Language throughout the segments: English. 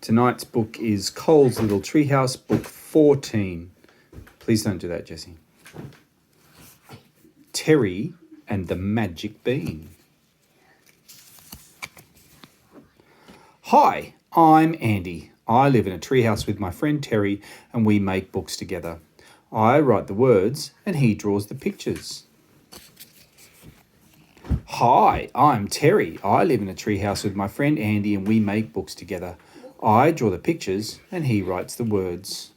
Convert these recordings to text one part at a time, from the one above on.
Tonight's book is Cole's Little Treehouse, book 14. Please don't do that, Jessie. Terry and the Magic Bean. Hi, I'm Andy. I live in a treehouse with my friend Terry and we make books together. I write the words and he draws the pictures. Hi, I'm Terry. I live in a treehouse with my friend Andy and we make books together. I draw the pictures and he writes the words.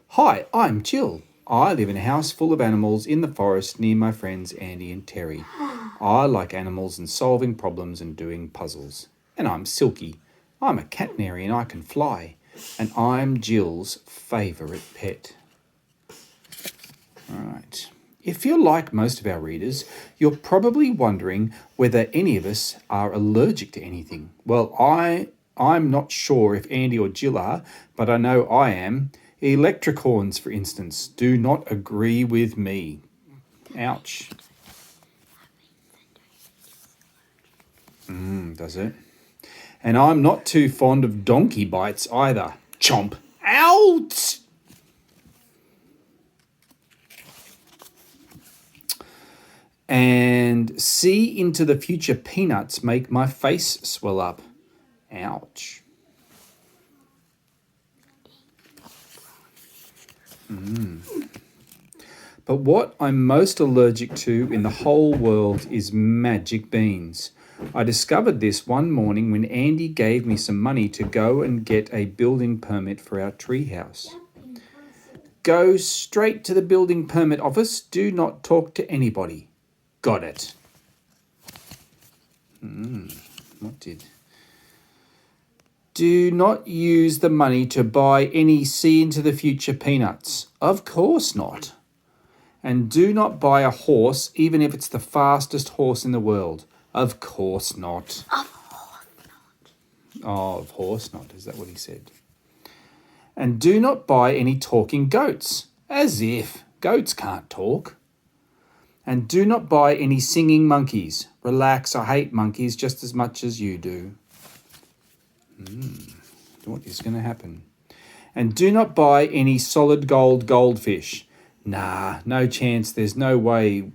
Hi, I'm Jill. I live in a house full of animals in the forest near my friends Andy and Terry. I like animals and solving problems and doing puzzles. And I'm Silky. I'm a canary and I can fly. And I'm Jill's favourite pet. All right. If you're like most of our readers, you're probably wondering whether any of us are allergic to anything. Well, I'm not sure if Andy or Jill are, but I know I am. Electricorns, for instance, do not agree with me. Ouch. Does it? And I'm not too fond of donkey bites either. Chomp. Ouch! And see into the future peanuts make my face swell up. Ouch. But what I'm most allergic to in the whole world is magic beans. I discovered this one morning when Andy gave me some money to go and get a building permit for our treehouse. Go straight to the building permit office. Do not talk to anybody. Got it. What did? Do not use the money to buy any see into the future peanuts. Of course not. And do not buy a horse, even if it's the fastest horse in the world. Of course not. Of course not. Oh, of course not. Is that what he said? And do not buy any talking goats. As if. Goats can't talk. And do not buy any singing monkeys. Relax, I hate monkeys just as much as you do. What is going to happen? And do not buy any solid gold goldfish. Nah, no chance. There's no way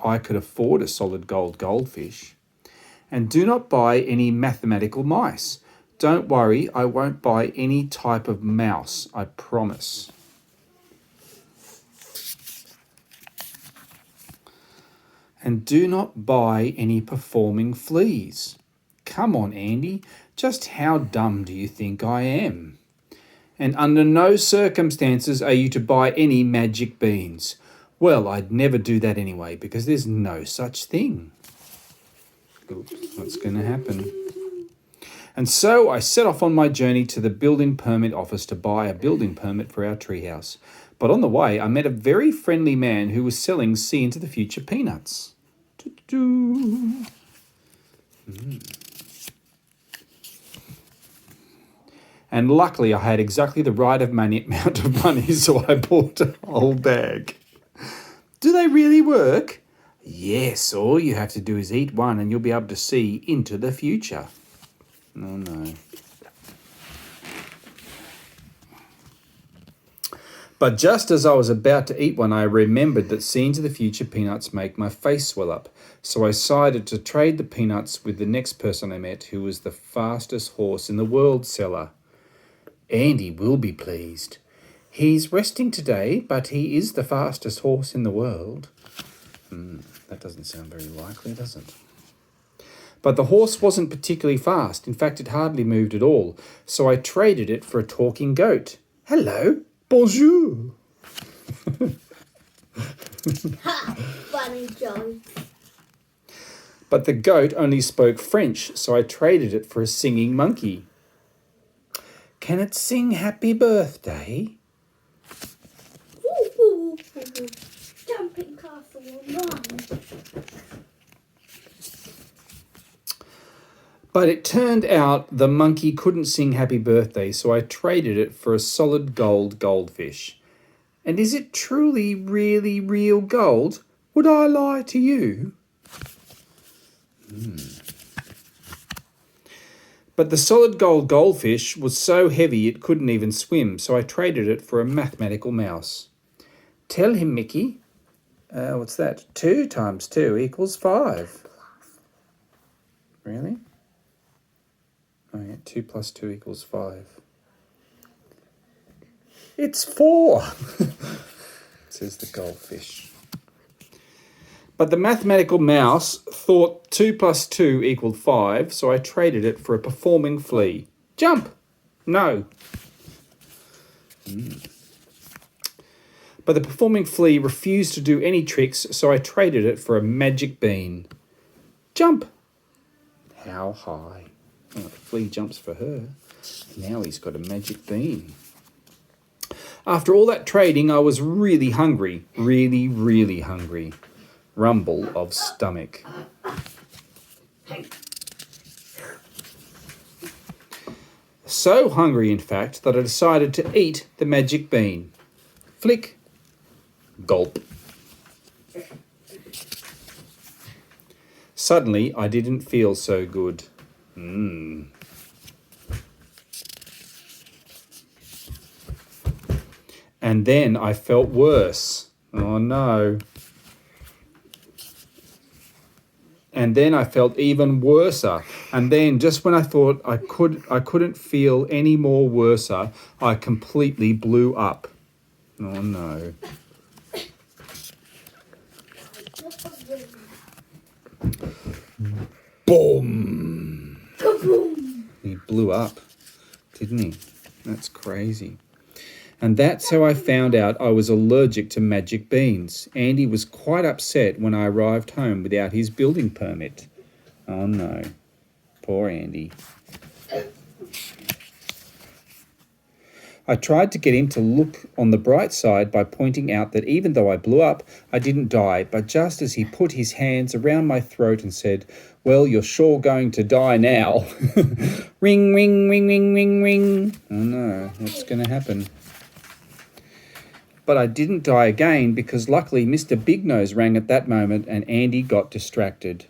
I could afford a solid gold goldfish. And do not buy any mathematical mice. Don't worry, I won't buy any type of mouse, I promise. And do not buy any performing fleas. Come on, Andy, just how dumb do you think I am? And under no circumstances are you to buy any magic beans. Well, I'd never do that anyway, because there's no such thing. Oops, what's going to happen? And so I set off on my journey to the building permit office to buy a building permit for our treehouse. But on the way, I met a very friendly man who was selling see into the future peanuts. And luckily I had exactly the right amount of money, so I bought a whole bag. Do they really work? Yes, all you have to do is eat one and you'll be able to see into the future. Oh no. But just as I was about to eat one, I remembered that seeing into the future peanuts make my face swell up. So I decided to trade the peanuts with the next person I met, who was the fastest horse in the world seller. Andy will be pleased. He's resting today, but he is the fastest horse in the world. That doesn't sound very likely, does it? But the horse wasn't particularly fast. In fact, it hardly moved at all. So I traded it for a talking goat. Hello. Bonjour. Ha! Funny joke. But the goat only spoke French, so I traded it for a singing monkey. Can it sing happy birthday? Jumping castle run. But it turned out the monkey couldn't sing happy birthday, so I traded it for a solid gold goldfish. And is it truly, really, real gold? Would I lie to you? But the solid gold goldfish was so heavy it couldn't even swim, so I traded it for a mathematical mouse. Tell him, Mickey. What's that? 2 times 2 equals 5. Really? Oh yeah, 2 plus 2 equals 5. It's 4, says the goldfish. But the mathematical mouse thought 2 plus 2 equaled 5, so I traded it for a performing flea. Jump! No. But the performing flea refused to do any tricks, so I traded it for a magic bean. Jump! How high? Oh, the flea jumps for her. Now he's got a magic bean. After all that trading, I was really hungry. Really, really hungry. Rumble of stomach. So hungry, in fact, that I decided to eat the magic bean. Flick. Gulp. Suddenly, I didn't feel so good. And then I felt worse. Oh no. And then I felt even worser. And then just when I thought I couldn't feel any more worser, I completely blew up. Oh no. Boom! Kaboom! He blew up, didn't he? That's crazy. And that's how I found out I was allergic to magic beans. Andy was quite upset when I arrived home without his building permit. Oh no. Poor Andy. I tried to get him to look on the bright side by pointing out that even though I blew up, I didn't die, but just as he put his hands around my throat and said, "Well, you're sure going to die now." Ring, ring, ring, ring, ring, ring. Oh no, what's going to happen? But I didn't die again because luckily Mr. Big Nose rang at that moment and Andy got distracted.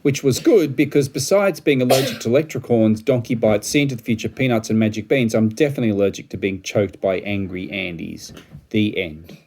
Which was good because besides being allergic to electricorns, donkey bites, see into the future, peanuts and magic beans, I'm definitely allergic to being choked by angry Andys. The end.